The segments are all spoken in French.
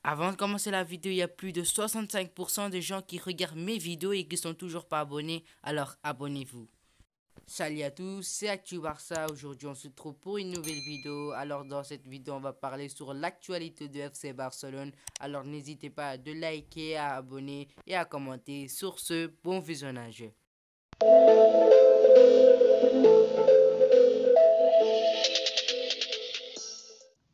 Avant de commencer la vidéo, il y a plus de 65% de gens qui regardent mes vidéos et qui sont toujours pas abonnés, alors abonnez-vous. Salut à tous, c'est Actu Barça. Aujourd'hui, on se trouve pour une nouvelle vidéo. Alors, dans cette vidéo, on va parler sur l'actualité de FC Barcelone. Alors, n'hésitez pas à liker, à abonner et à commenter. Sur ce, bon visionnage.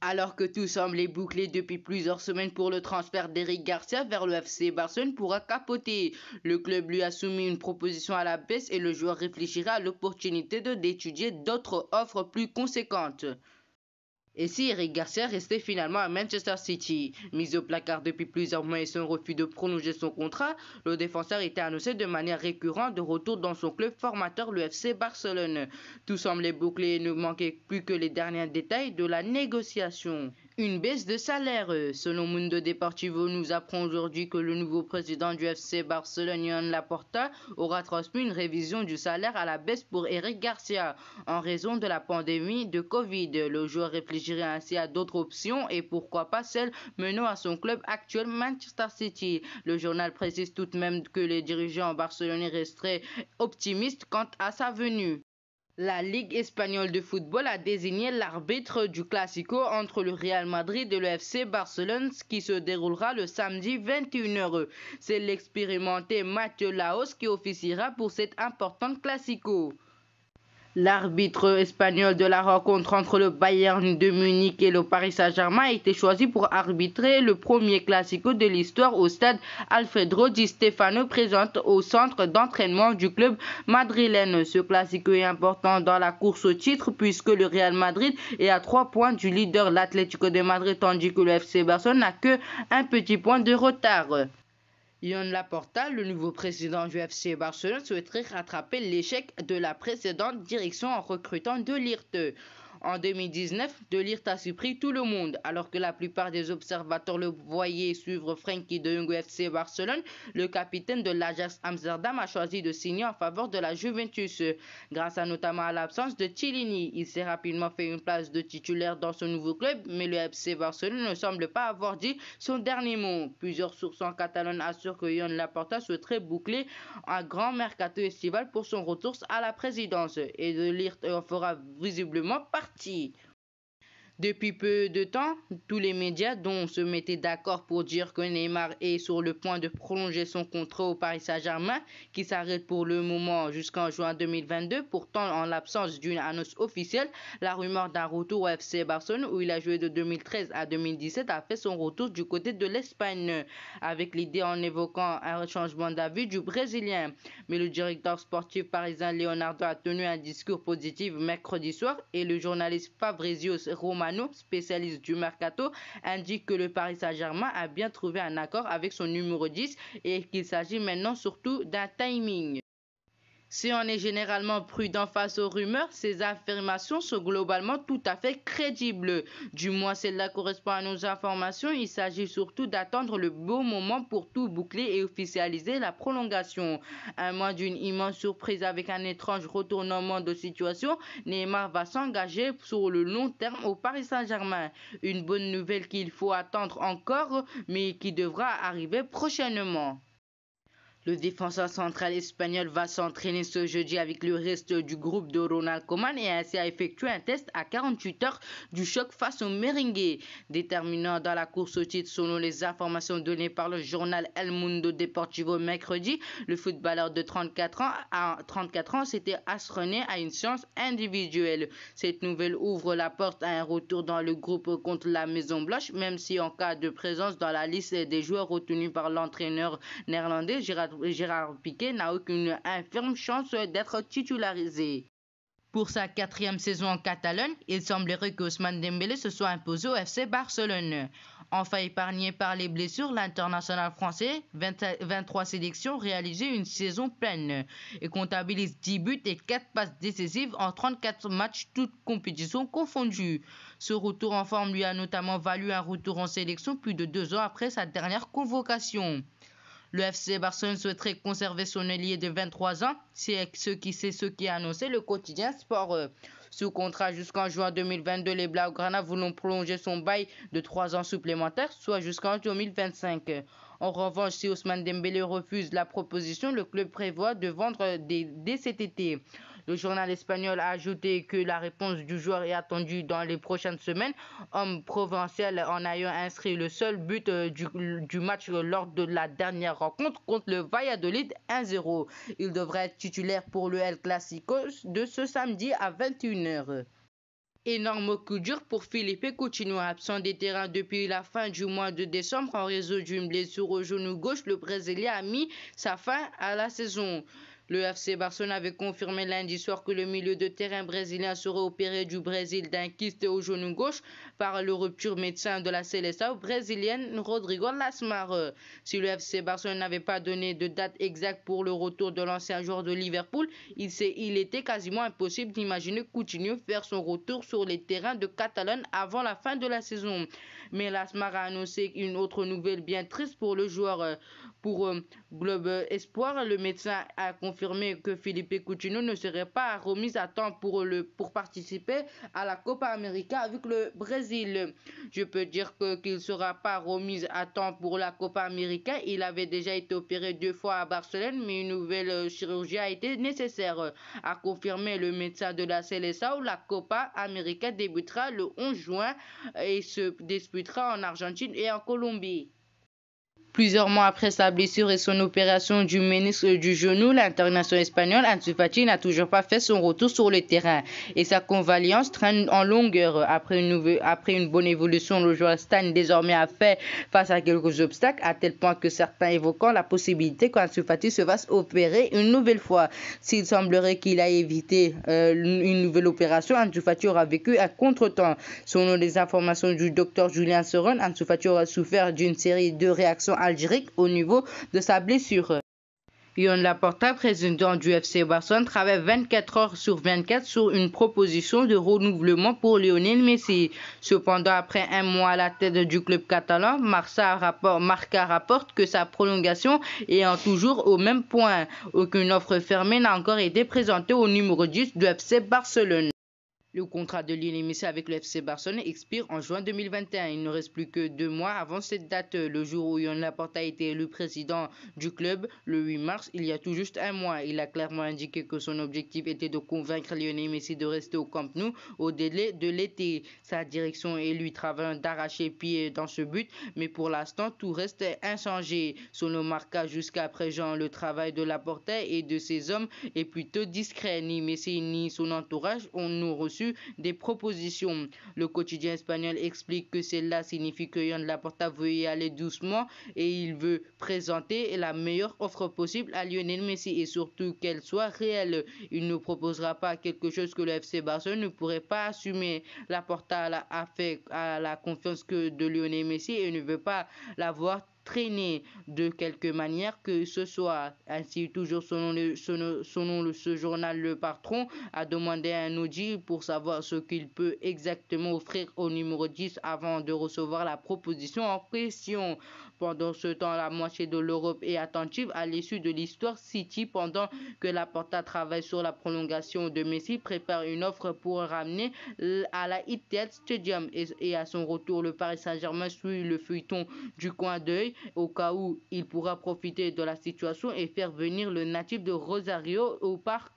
Alors que tout semblait bouclé depuis plusieurs semaines pour le transfert d'Eric Garcia vers le FC Barcelone pourra capoter. Le club lui a soumis une proposition à la baisse et le joueur réfléchira à l'opportunité d'étudier d'autres offres plus conséquentes. Et si Eric Garcia restait finalement à Manchester City, mis au placard depuis plusieurs mois et son refus de prolonger son contrat, le défenseur était annoncé de manière récurrente de retour dans son club formateur, le FC Barcelone. Tout semblait bouclé et ne manquait plus que les derniers détails de la négociation. Une baisse de salaire. Selon Mundo Deportivo, nous apprend aujourd'hui que le nouveau président du FC Barcelone, Joan Laporta, aura transmis une révision du salaire à la baisse pour Eric Garcia. En raison de la pandémie de Covid, le joueur réfléchirait ainsi à d'autres options et pourquoi pas celle menant à son club actuel Manchester City. Le journal précise tout de même que les dirigeants barcelonais resteraient optimistes quant à sa venue. La Ligue espagnole de football a désigné l'arbitre du Classico entre le Real Madrid et le FC Barcelone qui se déroulera le samedi 21h. C'est l'expérimenté Mathieu Laos qui officiera pour cet important Classico. L'arbitre espagnol de la rencontre entre le Bayern de Munich et le Paris Saint-Germain a été choisi pour arbitrer le premier classico de l'histoire au stade Alfredo Di Stefano présent au centre d'entraînement du club madrilène. Ce classico est important dans la course au titre puisque le Real Madrid est à 3 points du leader l'Atlético de Madrid tandis que le FC Barcelone n'a que un petit point de retard. Joan Laporta, le nouveau président du FC Barcelone, souhaiterait rattraper l'échec de la précédente direction en recrutant De Ligt. En 2019, De Ligt a surpris tout le monde. Alors que la plupart des observateurs le voyaient suivre Frenkie de Jong au FC Barcelone, le capitaine de l'Ajax Amsterdam a choisi de signer en faveur de la Juventus. Grâce notamment à l'absence de Chiellini, il s'est rapidement fait une place de titulaire dans son nouveau club, mais le FC Barcelone ne semble pas avoir dit son dernier mot. Plusieurs sources en Catalogne assurent que Joan Laporta souhaiterait boucler un grand mercato estival pour son retour à la présidence et De Ligt en fera visiblement partie. Depuis peu de temps, tous les médias dont se mettaient d'accord pour dire que Neymar est sur le point de prolonger son contrat au Paris Saint-Germain, qui s'arrête pour le moment jusqu'en juin 2022. Pourtant, en l'absence d'une annonce officielle, la rumeur d'un retour au FC Barcelone, où il a joué de 2013 à 2017, a fait son retour du côté de l'Espagne, avec l'idée en évoquant un changement d'avis du Brésilien. Mais le directeur sportif parisien Leonardo a tenu un discours positif mercredi soir et le journaliste Fabrizio Romano, spécialiste du mercato, indique que le Paris Saint-Germain a bien trouvé un accord avec son numéro 10 et qu'il s'agit maintenant surtout d'un timing. Si on est généralement prudent face aux rumeurs, ces affirmations sont globalement tout à fait crédibles. Du moins, cela correspond à nos informations. Il s'agit surtout d'attendre le bon moment pour tout boucler et officialiser la prolongation. À moins d'une immense surprise avec un étrange retournement de situation, Neymar va s'engager sur le long terme au Paris Saint-Germain. Une bonne nouvelle qu'il faut attendre encore, mais qui devra arriver prochainement. Le défenseur central espagnol va s'entraîner ce jeudi avec le reste du groupe de Ronald Koeman et ainsi a effectué un test à 48 heures du choc face au merengue. Déterminant dans la course au titre selon les informations données par le journal El Mundo Deportivo mercredi, le footballeur de 34 ans s'était astreint à une séance individuelle. Cette nouvelle ouvre la porte à un retour dans le groupe contre la Maison Blanche, même si en cas de présence dans la liste des joueurs retenus par l'entraîneur néerlandais, Gérard Piqué n'a aucune infirme chance d'être titularisé. Pour sa 4e saison en Catalogne, il semblerait qu'Ousmane Dembélé se soit imposé au FC Barcelone. Enfin épargné par les blessures, l'international français, 23 sélections, réalisait une saison pleine et comptabilise 10 buts et 4 passes décisives en 34 matchs, toutes compétitions confondues. Ce retour en forme lui a notamment valu un retour en sélection plus de 2 ans après sa dernière convocation. Le FC Barcelone souhaiterait conserver son ailier de 23 ans, c'est ce qui a annoncé le quotidien Sport. Sous contrat jusqu'en juin 2022, les Blaugrana voulont prolonger son bail de 3 ans supplémentaires, soit jusqu'en 2025. En revanche, si Ousmane Dembélé refuse la proposition, le club prévoit de vendre dès cet été. Le journal espagnol a ajouté que la réponse du joueur est attendue dans les prochaines semaines, homme provincial en ayant inscrit le seul but du match lors de la dernière rencontre contre le Valladolid 1-0. Il devrait être titulaire pour le El Clasico de ce samedi à 21h. Énorme coup dur pour Felipe Coutinho, absent des terrains depuis la fin du mois de décembre en raison d'une blessure au genou gauche. Le Brésilien a mis sa fin à la saison. Le FC Barcelone avait confirmé lundi soir que le milieu de terrain brésilien serait opéré du Brésil d'un kyste au genou gauche par le rupture médecin de la Seleção brésilienne Rodrigo Lasmar. Si le FC Barcelone n'avait pas donné de date exacte pour le retour de l'ancien joueur de Liverpool, il était quasiment impossible d'imaginer Coutinho faire son retour sur les terrains de Catalogne avant la fin de la saison. Mais Lasmar a annoncé une autre nouvelle bien triste pour le joueur. Pour Globe Espoir, le médecin a confirmé que Felipe Coutinho ne serait pas remis à temps pour participer à la Copa América avec le Brésil. Je peux dire qu'il ne sera pas remis à temps pour la Copa América. Il avait déjà été opéré 2 fois à Barcelone, mais une nouvelle chirurgie a été nécessaire. A confirmé le médecin de la Seleção. La Copa América débutera le 11 juin et se disputera en Argentine et en Colombie. Plusieurs mois après sa blessure et son opération du ménisque du genou, l'international espagnol Ansu Fati n'a toujours pas fait son retour sur le terrain et sa convalescence traîne en longueur. Après une bonne évolution, le joueur stagne désormais à faire face à quelques obstacles, à tel point que certains évoquant la possibilité qu'Ansu Fati se fasse opérer une nouvelle fois. S'il semblerait qu'il a évité une nouvelle opération, Ansu Fati aura vécu un contretemps. Selon les informations du docteur Julien Seron, Ansu Fati aura souffert d'une série de réactions allergique au niveau de sa blessure. Joan Laporta, président du FC Barcelone, travaille 24 heures sur 24 sur une proposition de renouvellement pour Lionel Messi. Cependant, après un mois à la tête du club catalan, Marca rapporte que sa prolongation est toujours au même point. Aucune offre fermée n'a encore été présentée au numéro 10 du FC Barcelone. Le contrat de Lionel Messi avec le FC Barcelone expire en juin 2021. Il ne reste plus que 2 mois avant cette date, le jour où Joan Laporta a été élu président du club, le 8 mars, il y a tout juste un mois. Il a clairement indiqué que son objectif était de convaincre Lionel Messi de rester au Camp Nou au délai de l'été. Sa direction et lui travaillent d'arracher-pied dans ce but, mais pour l'instant, tout reste inchangé. Selon Marca, jusqu'à présent, le travail de Laporta et de ses hommes est plutôt discret. Ni Messi ni son entourage n'ont reçu des propositions. Le quotidien espagnol explique que cela signifie que Joan Laporta veut y aller doucement et il veut présenter la meilleure offre possible à Lionel Messi et surtout qu'elle soit réelle. Il ne proposera pas quelque chose que le FC Barcelone ne pourrait pas assumer. Laporta a fait à la confiance de Lionel Messi et ne veut pas l'avoir traîner de quelque manière que ce soit. Ainsi, toujours selon ce journal, le patron a demandé un audit pour savoir ce qu'il peut exactement offrir au numéro 10 avant de recevoir la proposition en question. Pendant ce temps, la moitié de l'Europe est attentive à l'issue de l'histoire City pendant que Laporta travaille sur la prolongation de Messi, prépare une offre pour ramener à la Etihad Stadium et à son retour, le Paris Saint-Germain suit le feuilleton du coin d'œil au cas où il pourra profiter de la situation et faire venir le natif de Rosario au Parc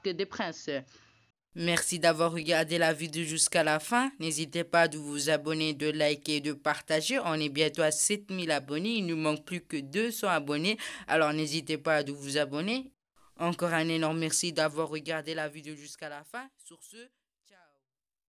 des Princes. Merci d'avoir regardé la vidéo jusqu'à la fin. N'hésitez pas de vous abonner, de liker et de partager. On est bientôt à 7000 abonnés. Il nous manque plus que 200 abonnés. Alors n'hésitez pas à vous abonner. Encore un énorme merci d'avoir regardé la vidéo jusqu'à la fin. Sur ce...